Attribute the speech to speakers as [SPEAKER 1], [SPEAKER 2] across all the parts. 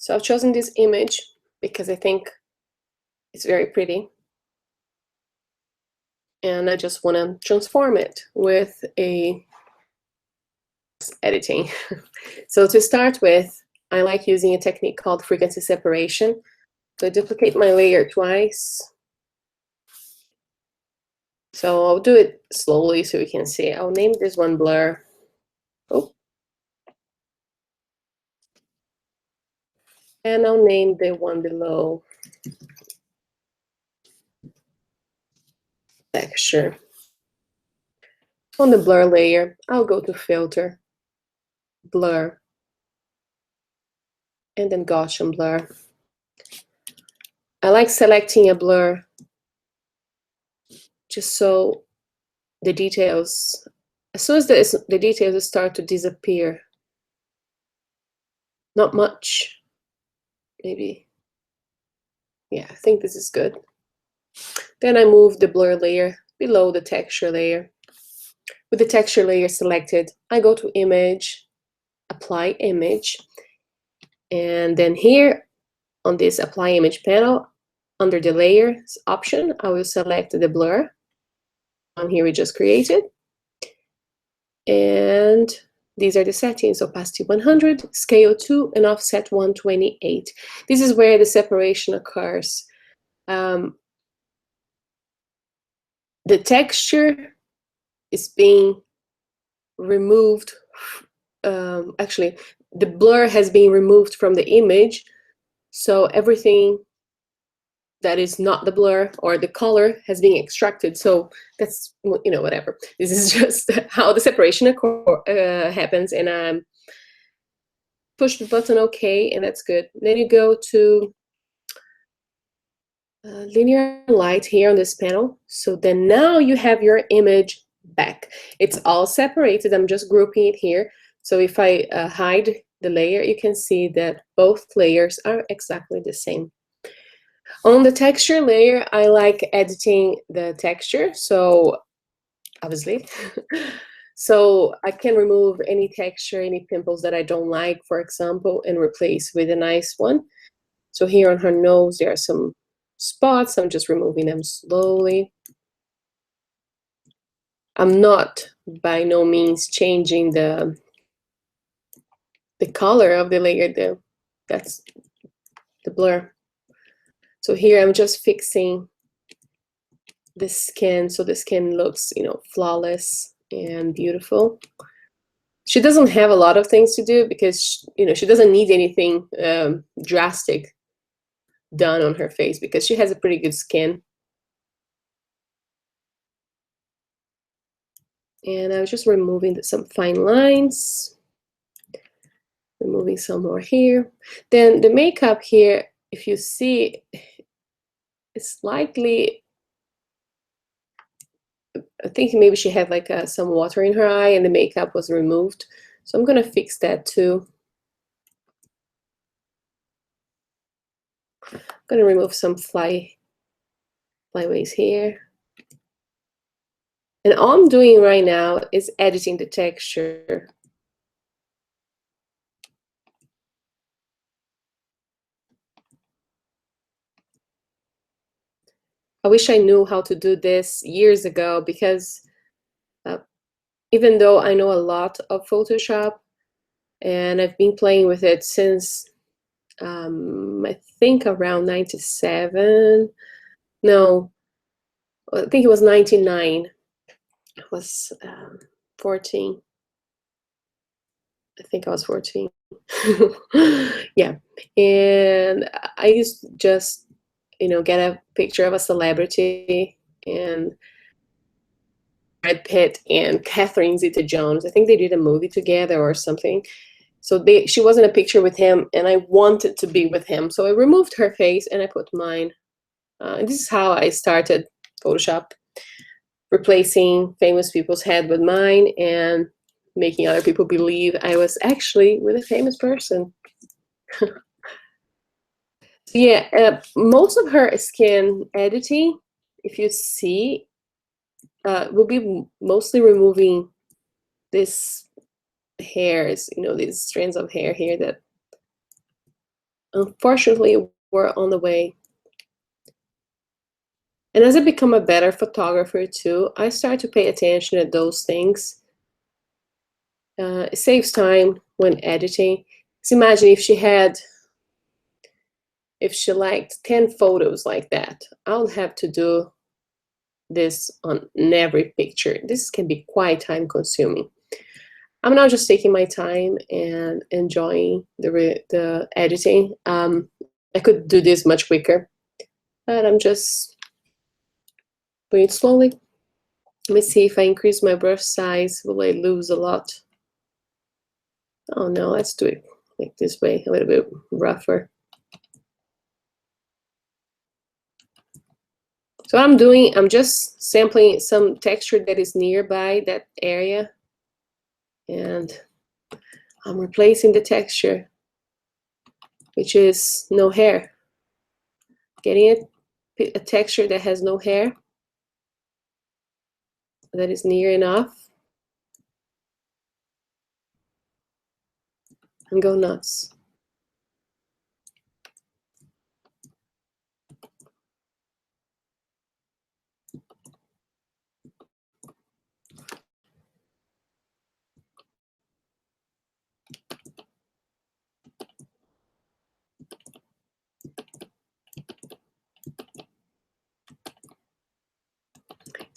[SPEAKER 1] So I've chosen this image because I think it's very pretty. And I just want to transform it with a editing. So to start with, I like using a technique called frequency separation. So I duplicate my layer twice. So I'll do it slowly so you can see. I'll name this one blur. Oh. And I'll name the one below texture. On the blur layer, I'll go to filter, blur, and then Gaussian blur. I like selecting a blur just so the details, as soon as the details start to disappear, not much, maybe, yeah, I think this is good. Then I move the blur layer below the texture layer. With the texture layer selected, I go to image, apply image, and then here on this apply image panel, under the layers option, I will select the blur. On here we just created. And these are the settings, opacity 100, scale 2, and offset 128. This is where the separation occurs. The texture is being removed. Actually, the blur has been removed from the image, so everything that is not the blur or the color has been extracted. So that's, you know, whatever. This is just how the separation happens. And push the button OK, and that's good. Then you go to linear light here on this panel. So then now you have your image back. It's all separated. I'm just grouping it here. So if I hide the layer, you can see that both layers are exactly the same. On the texture layer, I like editing the texture. So obviously, so I can remove any texture, any pimples that I don't like, for example, and replace with a nice one. So here on her nose, there are some spots. I'm just removing them slowly. I'm not by no means changing the color of the layer though. That's the blur. So here I'm just fixing the skin, so the skin looks, you know, flawless and beautiful. She doesn't have a lot of things to do because, you know, she doesn't need anything drastic done on her face because she has a pretty good skin. And I was just removing some fine lines, removing some more here. Then the makeup here, if you see, it's slightly, I think maybe she had like some water in her eye and the makeup was removed. So I'm gonna fix that too. I'm gonna remove some flyaways here. And all I'm doing right now is editing the texture. I wish I knew how to do this years ago because even though I know a lot of Photoshop and I've been playing with it since I think around 97. No, I think it was 99. I was 14. I think I was 14. Yeah, and I used to just, you know, get a picture of a celebrity and Brad Pitt and Catherine Zeta-Jones. I think they did a movie together or something. So she was in a picture with him, and I wanted to be with him. So I removed her face and I put mine. And this is how I started Photoshop, replacing famous people's head with mine and making other people believe I was actually with a famous person. So yeah, most of her skin editing, if you see, will be mostly removing this hairs, you know, these strands of hair here that unfortunately, we're on the way. And as I become a better photographer too, I start to pay attention to those things. It saves time when editing. So imagine if she liked 10 photos like that, I'll have to do this on every picture. This can be quite time consuming. I'm now just taking my time and enjoying the editing. I could do this much quicker, but I'm just doing it slowly. Let me see if I increase my brush size, will I lose a lot? Oh no, let's do it like this way, a little bit rougher. So what I'm doing, I'm just sampling some texture that is nearby that area, and I'm replacing the texture, which is no hair. Getting a texture that has no hair, that is near enough, and go nuts.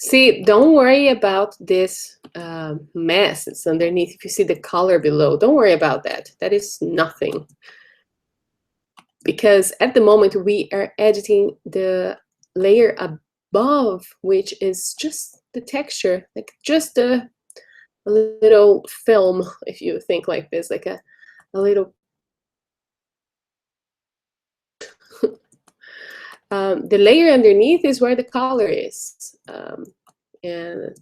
[SPEAKER 1] See, don't worry about this mess that's underneath. If you see the color below, don't worry about that. That is nothing. Because at the moment we are editing the layer above, which is just the texture, like just a little film, if you think like this, like a little. The layer underneath is where the color is, and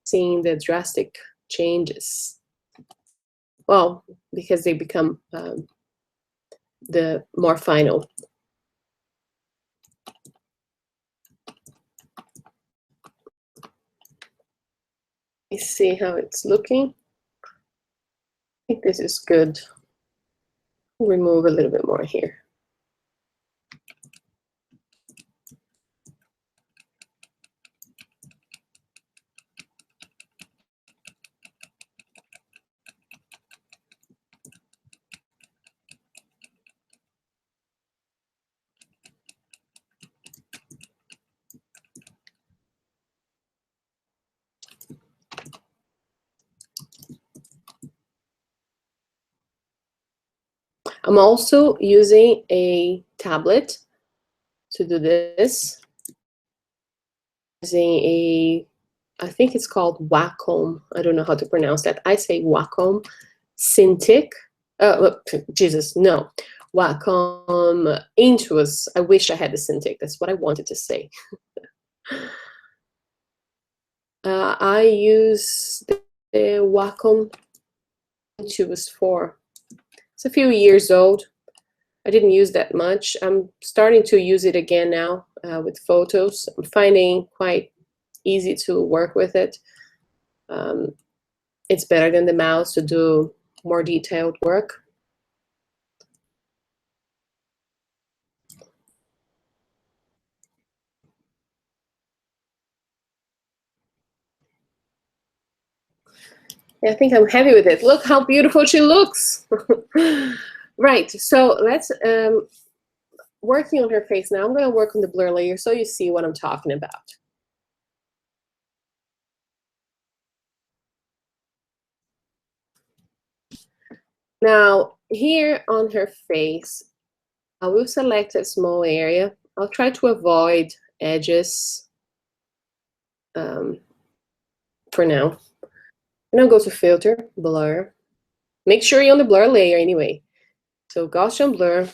[SPEAKER 1] seeing the drastic changes. Well, because they become the more final. Let's see how it's looking. I think this is good. Remove a little bit more here. I'm also using a tablet to do this. Using I think it's called Wacom. I don't know how to pronounce that. I say Wacom Cintiq. Jesus, no. Wacom Intuos. I wish I had the Cintiq. That's what I wanted to say. I use the Wacom Intuos 4. It's a few years old. I didn't use that much. I'm starting to use it again now with photos. I'm finding quite easy to work with it. It's better than the mouse to do more detailed work. Yeah, I think I'm happy with it. Look how beautiful she looks. Right, so let's, working on her face now, I'm gonna work on the blur layer so you see what I'm talking about. Now, here on her face, I will select a small area. I'll try to avoid edges for now. And I'll go to filter, blur. Make sure you're on the blur layer anyway. So Gaussian blur.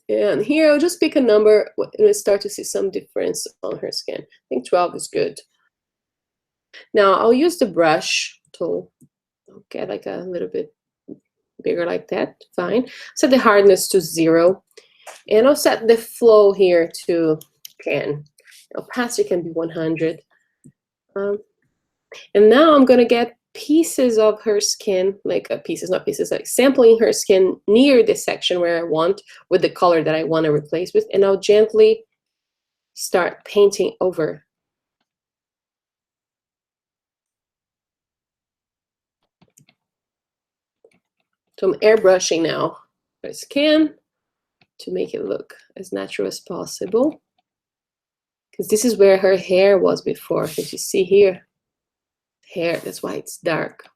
[SPEAKER 1] And here I'll just pick a number and we start to see some difference on her skin. I think 12 is good. Now I'll use the brush tool. I'll get like a little bit bigger like that, fine. Set the hardness to 0. And I'll set the flow here to 10. Opacity can be 100. And now I'm gonna get pieces of her skin, like pieces, not pieces, like sampling her skin near the section where I want with the color that I want to replace with, and I'll gently start painting over. So I'm airbrushing now her skin to make it look as natural as possible. Because this is where her hair was before. If you see here, hair, that's why it's dark.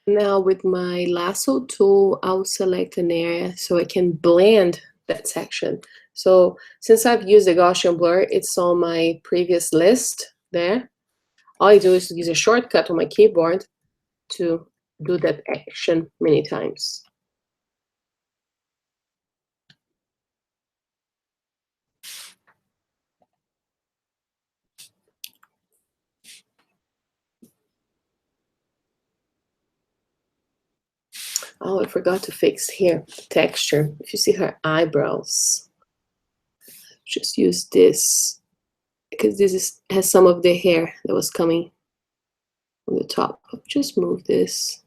[SPEAKER 1] Now with my lasso tool, I'll select an area so I can blend that section. So since I've used the Gaussian blur, it's on my previous list there. All I do is use a shortcut on my keyboard to do that action many times. Oh, I forgot to fix here, texture. If you see her eyebrows, just use this because has some of the hair that was coming on the top. Just move this.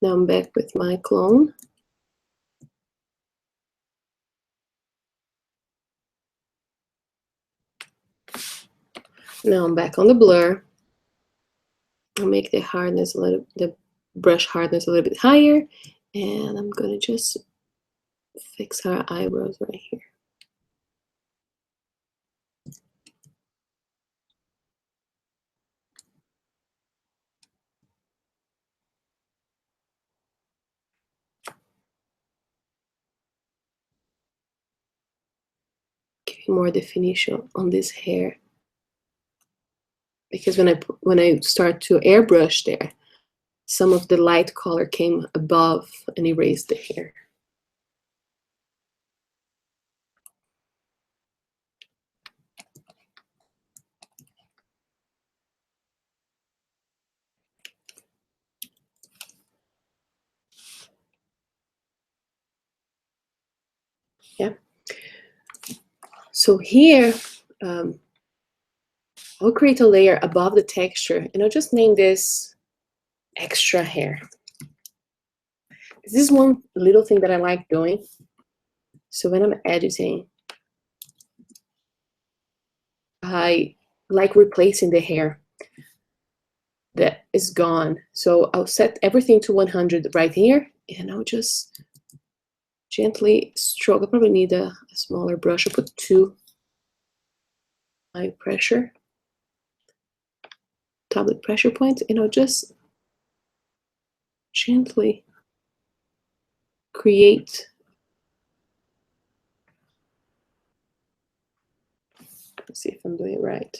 [SPEAKER 1] Now I'm back with my clone. Now I'm back on the blur. I'll make the hardness the brush hardness a little bit higher, and I'm gonna just fix her eyebrows right here. Give you more definition on this hair, because when I start to airbrush there, some of the light color came above and erased the hair. Yeah. So here, I'll create a layer above the texture, and I'll just name this extra hair. This is one little thing that I like doing. So when I'm editing, I like replacing the hair that is gone. So I'll set everything to 100 right here, and I'll just gently stroke. I probably need a smaller brush. I'll put 2 high pressure, tablet pressure points, and I'll just gently create. Let's see if I'm doing it right.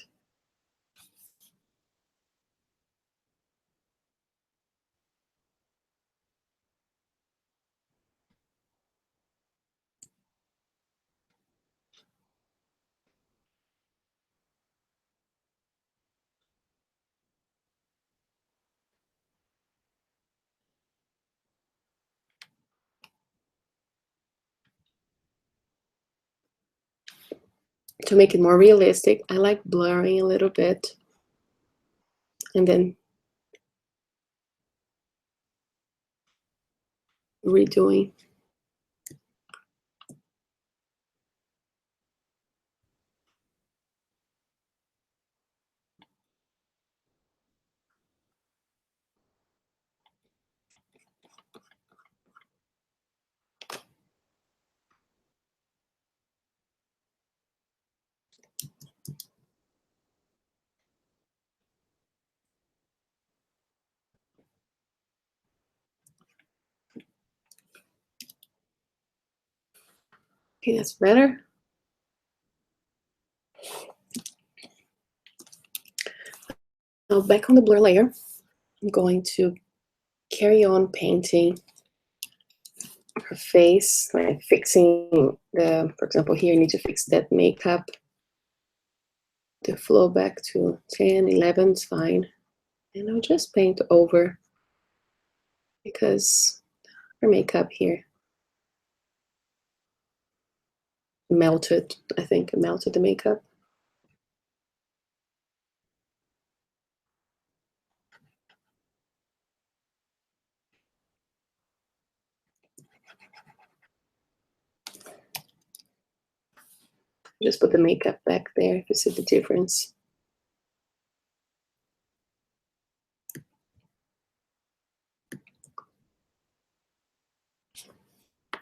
[SPEAKER 1] To make it more realistic, I like blurring a little bit and then redoing. Okay, that's better. Now back on the blur layer, I'm going to carry on painting her face, like fixing the, for example, here I need to fix that makeup. The flow back to 10, 11 is fine. And I'll just paint over because her makeup here melted, I think it melted the makeup. Just put the makeup back there if you see the difference.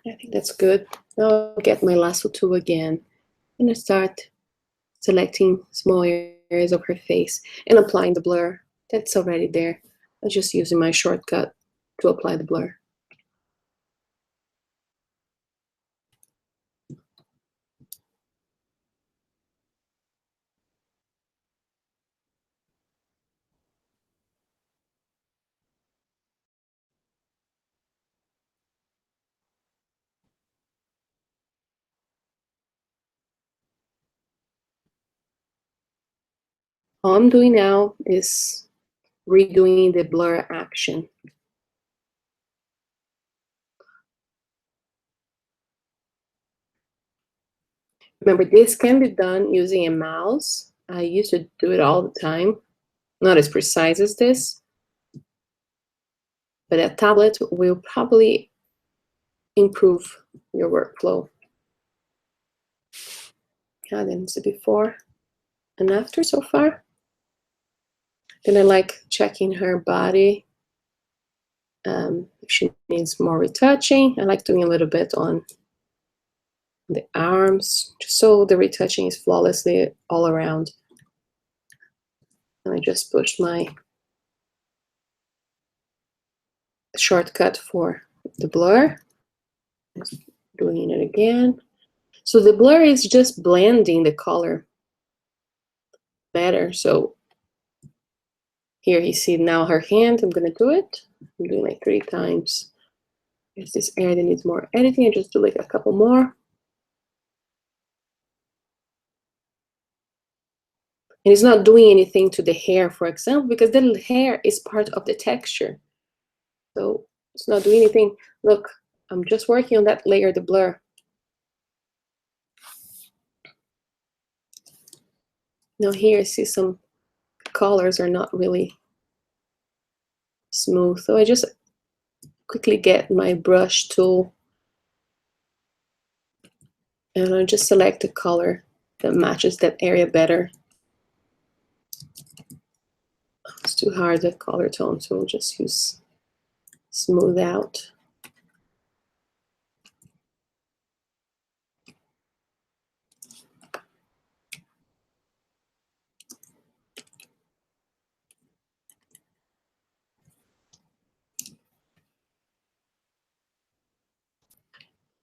[SPEAKER 1] I think that's good. Now I'll get my lasso tool again and I start selecting small areas of her face and applying the blur. That's already there. I'm just using my shortcut to apply the blur. All I'm doing now is redoing the blur action. Remember, this can be done using a mouse. I used to do it all the time. Not as precise as this, but a tablet will probably improve your workflow. Yeah, that's the before and after so far. Then I like checking her body. If she needs more retouching, I like doing a little bit on the arms, just so the retouching is flawlessly all around. And I just pushed my shortcut for the blur. Just doing it again. So the blur is just blending the color better. So here you see now her hand. I'm gonna do it. I'm doing like 3 times. There's this area that needs more editing. I just do like a couple more. And it's not doing anything to the hair, for example, because the hair is part of the texture. So it's not doing anything. Look, I'm just working on that layer, the blur. Now here I see some colors are not really smooth. So I just quickly get my brush tool and I just select a color that matches that area better. It's too hard, that color tone, so we'll just use smooth out.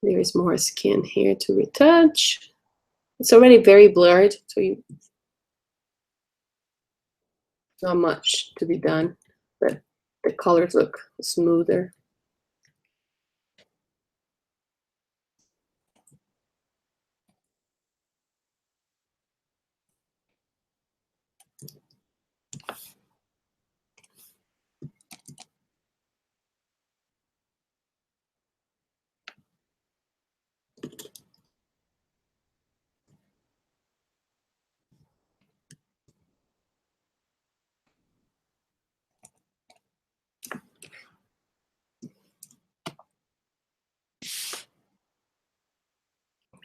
[SPEAKER 1] There is more skin here to retouch. It's already very blurred, so not much to be done, but the colors look smoother.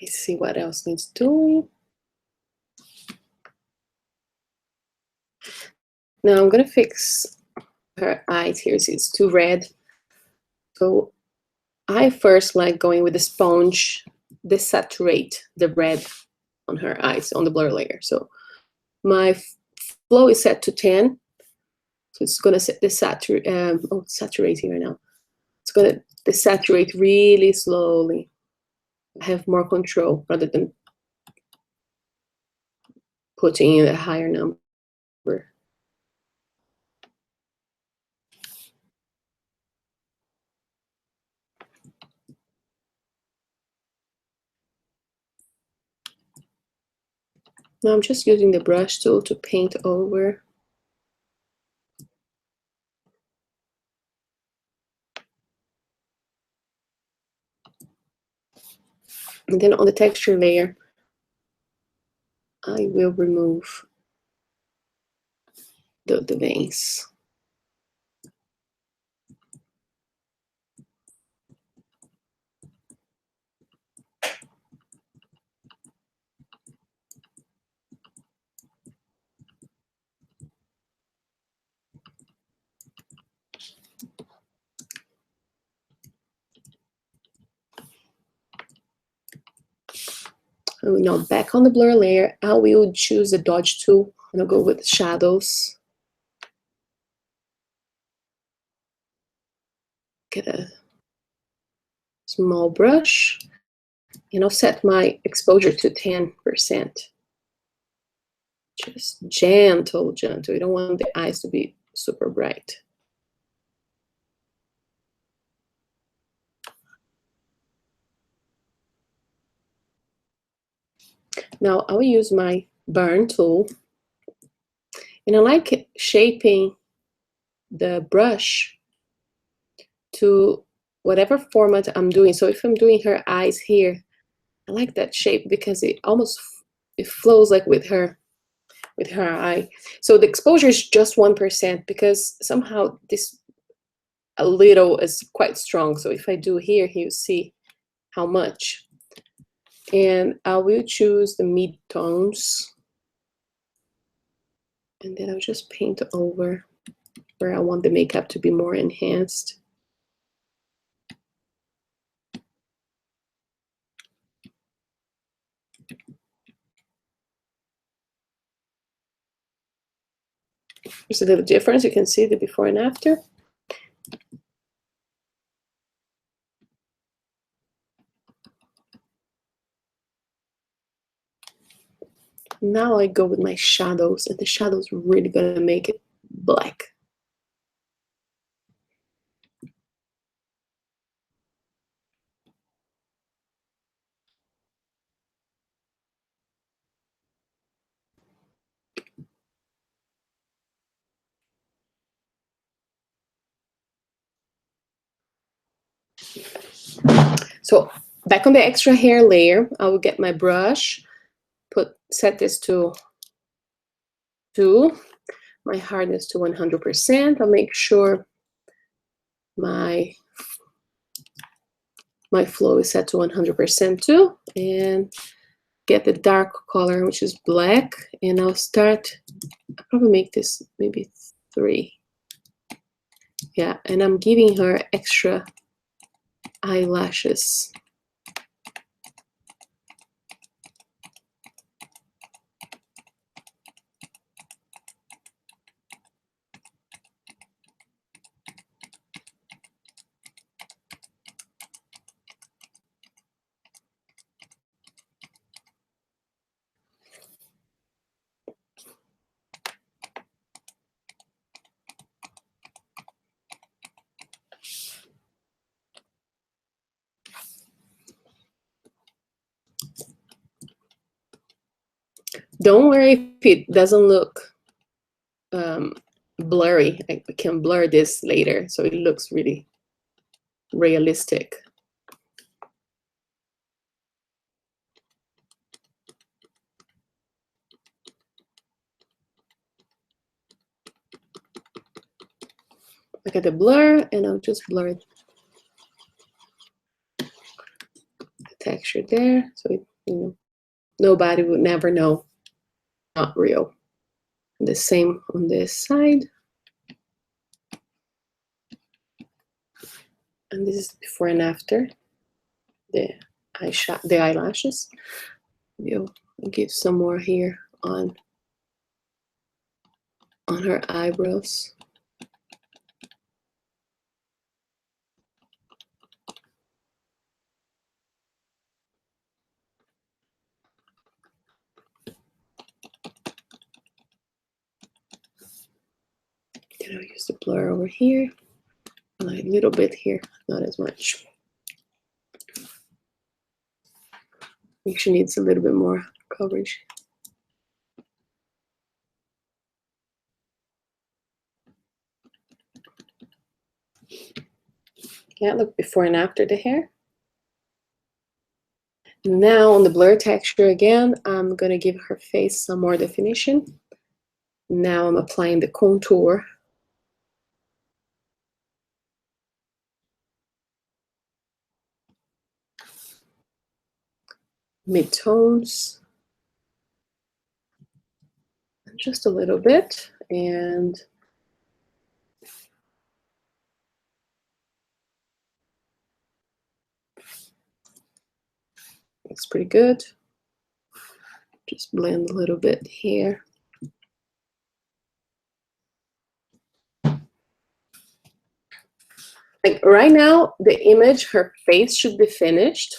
[SPEAKER 1] Let's see what else needs doing. Now I'm gonna fix her eyes here. See, it's too red. So I first like going with the sponge, desaturate the red on her eyes on the blur layer. So my flow is set to 10. So it's gonna set desaturate. It's saturating right now. It's gonna desaturate really slowly. have more control rather than putting in a higher number. Now I'm just using the brush tool to paint over. And then on the texture layer, I will remove the veins. Now back on the blur layer, I will choose the dodge tool and I'll go with shadows. Get a small brush and I'll set my exposure to 10%. Just gentle, gentle. You don't want the eyes to be super bright. Now I will use my burn tool, and I like shaping the brush to whatever format I'm doing. So if I'm doing her eyes here, I like that shape because it almost it flows like with her eye. So the exposure is just 1% because somehow this a little is quite strong. So if I do here, you see how much. And I will choose the mid-tones. And then I'll just paint over where I want the makeup to be more enhanced. There's a little difference. You can see the before and after. Now I go with my shadows, and the shadows are really gonna make it black. So back on the extra hair layer, I will get my brush, set this to 2, my hardness to 100%. I'll make sure my flow is set to 100% too, and get the dark color, which is black, and I'll probably make this maybe 3. Yeah, and I'm giving her extra eyelashes. Don't worry if it doesn't look blurry. I can blur this later so it looks really realistic. Look at the blur, and I'll just blur the texture there, so nobody would never know. Not real. The same on this side. And this is before and after the eyelashes. We'll give some more here on her eyebrows. gonna use the blur over here, like a little bit here, not as much. She needs a little bit more coverage. Yeah, look before and after the hair. Now on the blur texture again, I'm gonna give her face some more definition. Now I'm applying the contour. Mid-tones. Just a little bit, and it's pretty good. Just blend a little bit here. Like right now, the image, her face should be finished.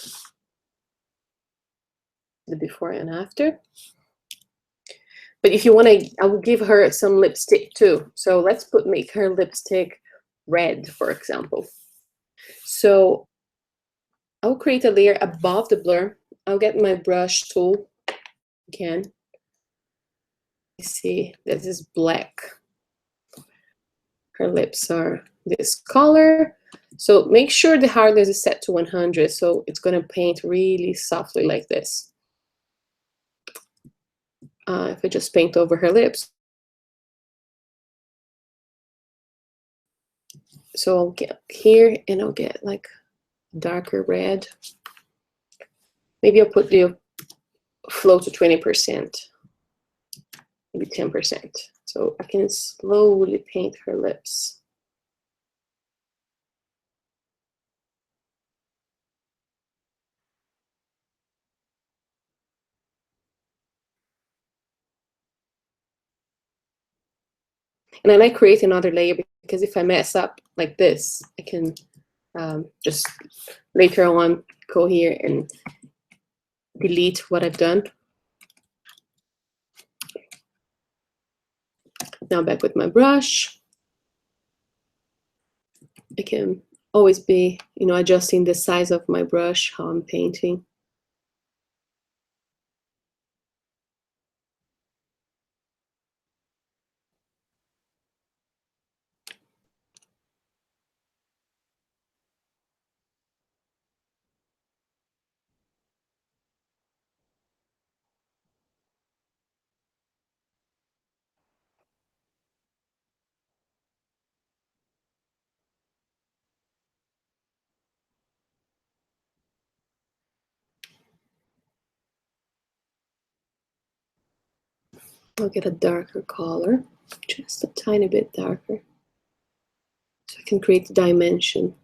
[SPEAKER 1] The before and after. But if you want to, I will give her some lipstick too. So let's make her lipstick red, for example. So I'll create a layer above the blur. I'll get my brush tool again. You see, this is black. Her lips are this color. So make sure the hardness is set to 100. So it's going to paint really softly like this. If I just paint over her lips. So I'll get here and I'll get like darker red. Maybe I'll put the flow to 20%, maybe 10%. So I can slowly paint her lips. And I like creating another layer because if I mess up like this, I can just later on go here and delete what I've done. Now back with my brush. I can always be, adjusting the size of my brush, how I'm painting. I'll get a darker color, just a tiny bit darker, so I can create the dimension.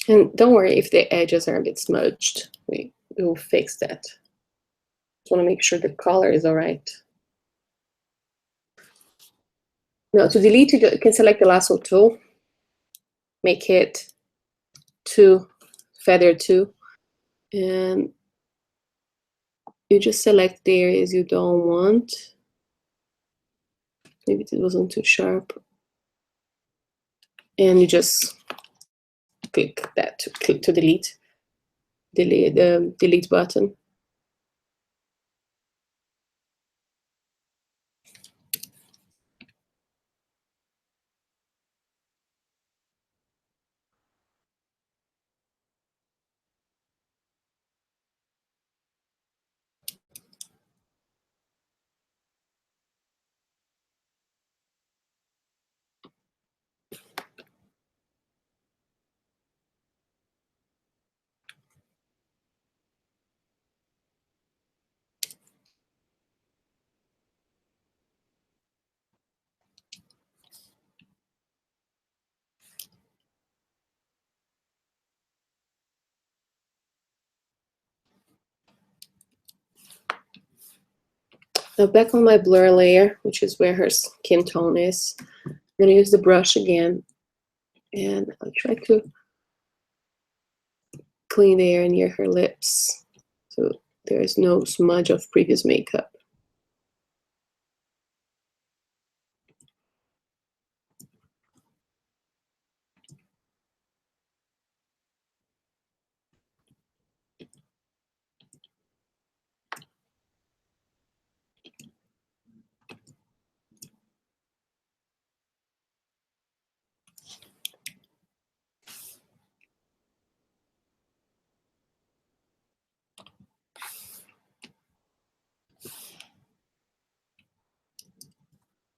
[SPEAKER 1] And don't worry if the edges are a bit smudged. We will fix that. Just want to make sure the color is all right. Now to delete it, you can select the lasso tool, make it 2, feather 2, and you just select the areas you don't want. Maybe it wasn't too sharp. And you just click that to delete the delete button. Now back on my blur layer, which is where her skin tone is, I'm going to use the brush again, and I'll try to clean the area near her lips so there is no smudge of previous makeup.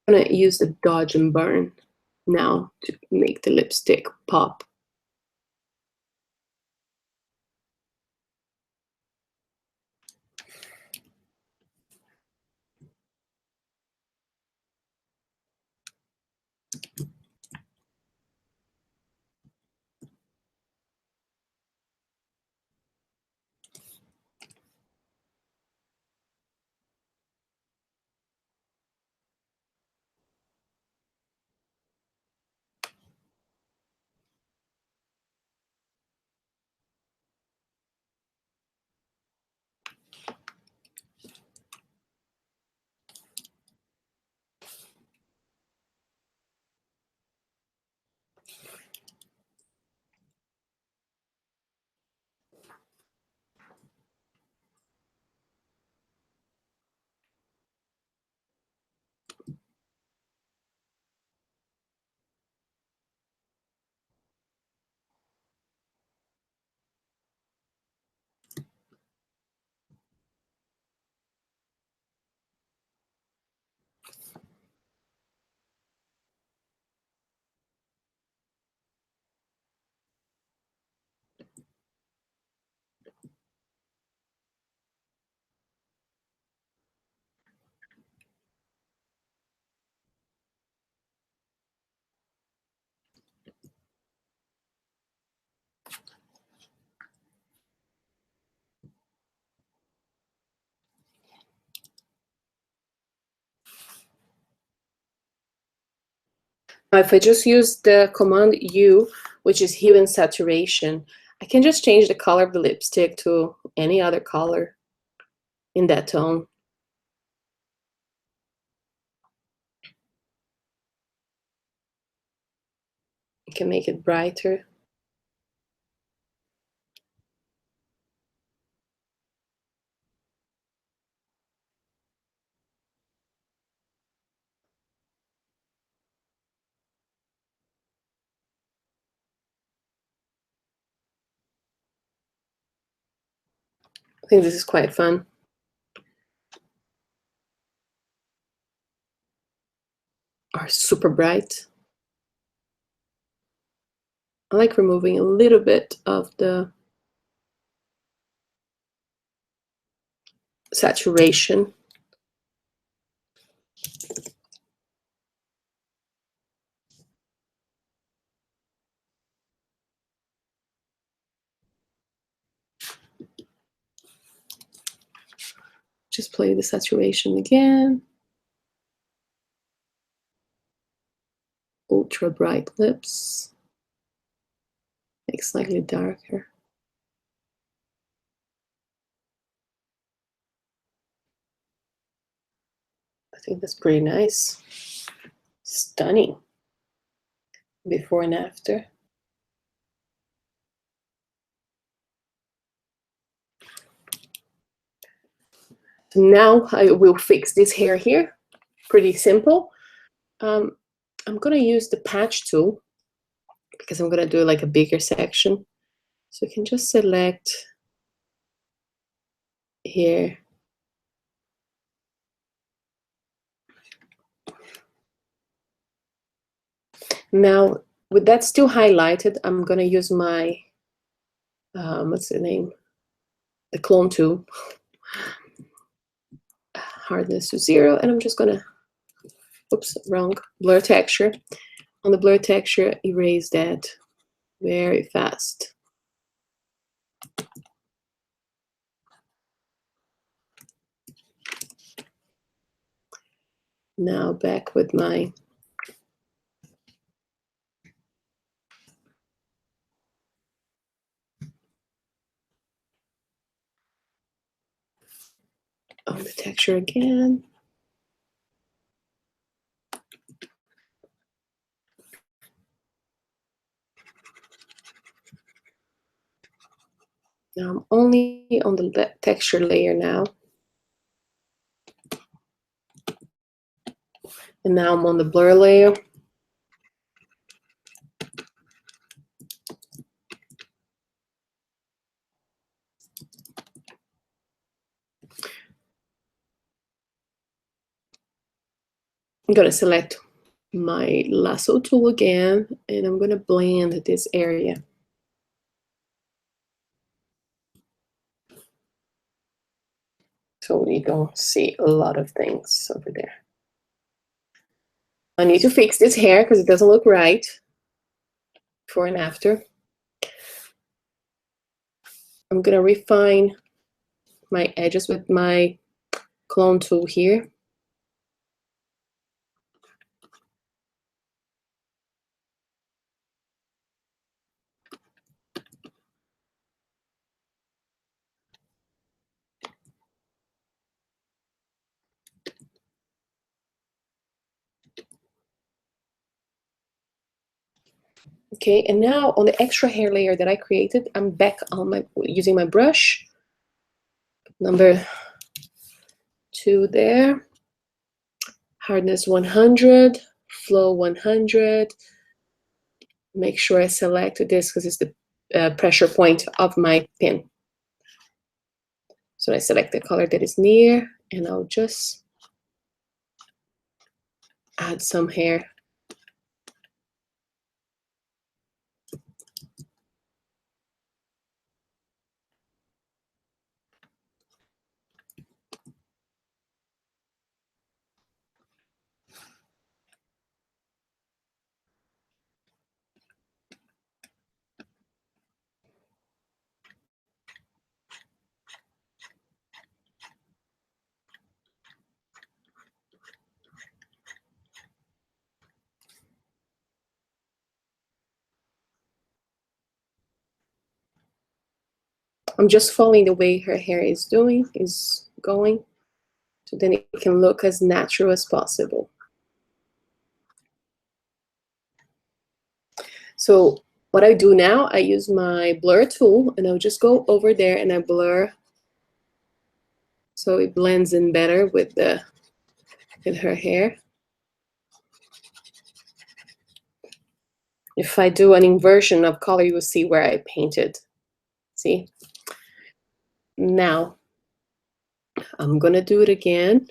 [SPEAKER 1] I'm going to use the Dodge and Burn now to make the lipstick pop. Now, if I just use the Command U, which is hue and saturation, I can just change the color of the lipstick to any other color in that tone. I can make it brighter. I think this is quite fun. Are super bright. I like removing a little bit of the saturation. Just play the saturation again. Ultra bright lips. Make slightly darker. I think that's pretty nice. Stunning. Before and after. So now I will fix this hair here. Pretty simple. I'm gonna use the patch tool because I'm gonna do like a bigger section. So you can just select here. Now, with that still highlighted, I'm gonna use my, what's the name? The clone tool. Hardness to 0, and I'm just gonna, oops, wrong, blur texture. On the blur texture, erase that very fast. Now back with my on the texture again. Now I'm only on the texture layer now. And now I'm on the blur layer. I'm going to select my lasso tool again, and I'm going to blend this area. So we don't see a lot of things over there. I need to fix this hair because it doesn't look right before and after. I'm going to refine my edges with my clone tool here. Okay, and now on the extra hair layer that I created, I'm back on using my brush. Number 2 there. Hardness 100, flow 100. Make sure I select this because it's the pressure point of my pin. So I select the color that is near, and I'll just add some hair. I'm just following the way her hair is going, so then it can look as natural as possible. So what I do now, I use my blur tool, and I'll just go over there and I blur so it blends in better with her hair. If I do an inversion of color, you will see where I painted. See? Now, I'm gonna do it again.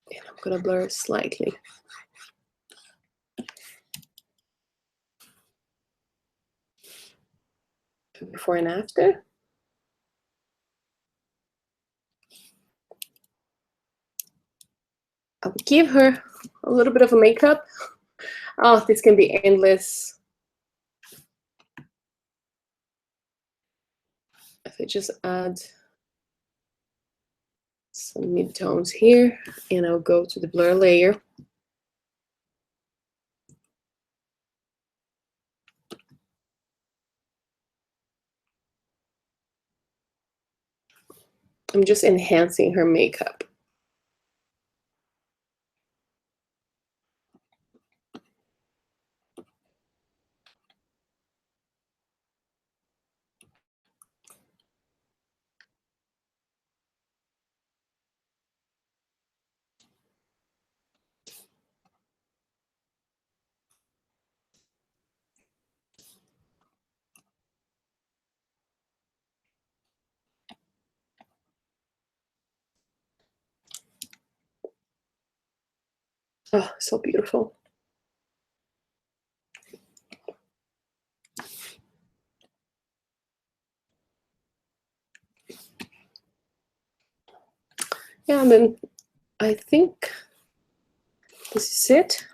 [SPEAKER 1] And I'm gonna blur it slightly. Before and after. I'll give her a little bit of a makeup. Oh, this can be endless. If I just add some midtones here, and I'll go to the blur layer. I'm just enhancing her makeup. Oh, so beautiful. Yeah, and then I think this is it.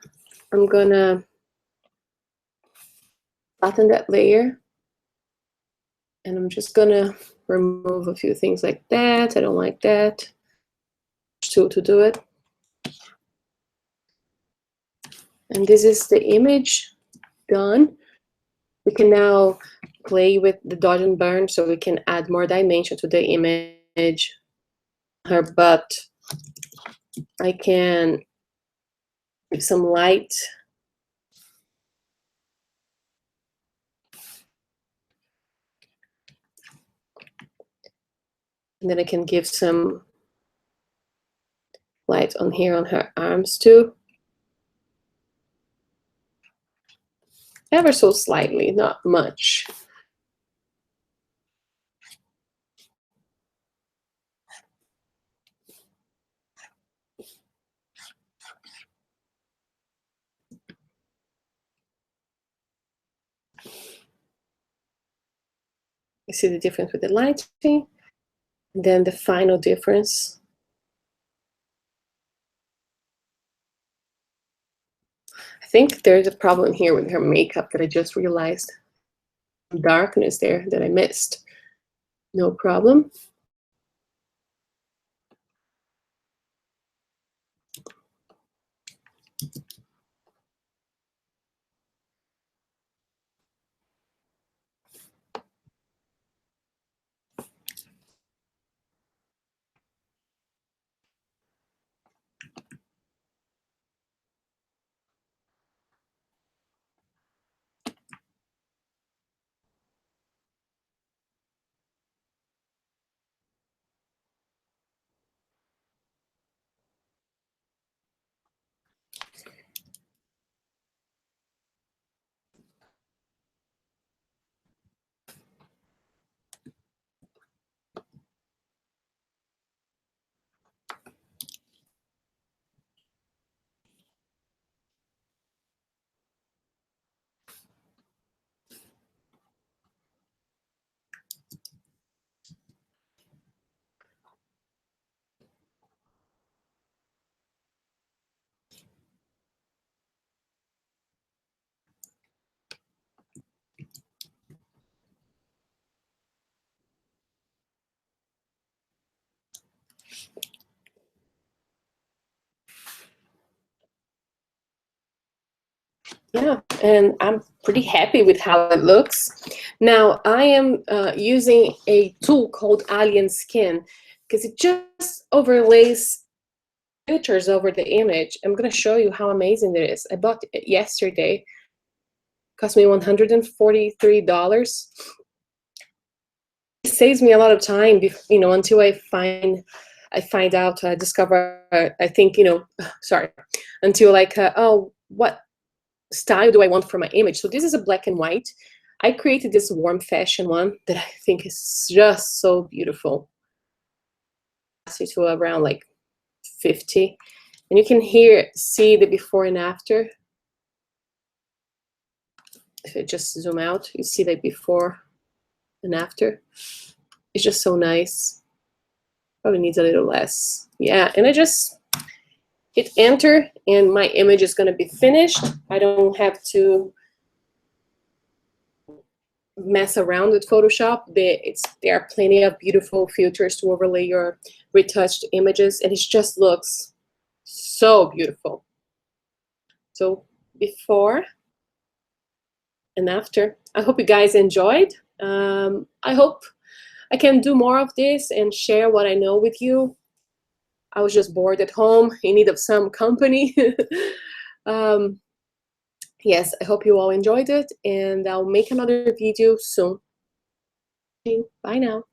[SPEAKER 1] I'm gonna flatten that layer, and I'm just gonna remove a few things like that. I don't like that. Tool to do it. And this is the image done. We can now play with the dodge and burn, so we can add more dimension to the image. Her butt. I can give some light. And then I can give some light on here on her arms too. Ever so slightly, not much. You see the difference with the lighting. And then the final difference. I think there's a problem here with her makeup that I just realized. Darkness there that I missed. No problem. Yeah, and I'm pretty happy with how it looks. Now, I am using a tool called Alien Skin because it just overlays filters over the image. I'm going to show you how amazing it is. I bought it yesterday. It cost me $143. It saves me a lot of time, until I find out, discover, I think, sorry, until like, oh, what style do I want for my image? So this is a black and white. I created this warm fashion one that I think is just so beautiful. To around like 50. And you can see the before and after. If I just zoom out, you see the before and after. It's just so nice. Probably needs a little less. Yeah, and I just hit enter and my image is going to be finished. I don't have to mess around with Photoshop. There are plenty of beautiful filters to overlay your retouched images, and it just looks so beautiful. So before and after. I hope you guys enjoyed. I hope I can do more of this and share what I know with you. I was just bored at home in need of some company. Yes, I hope you all enjoyed it, and I'll make another video soon. Bye now.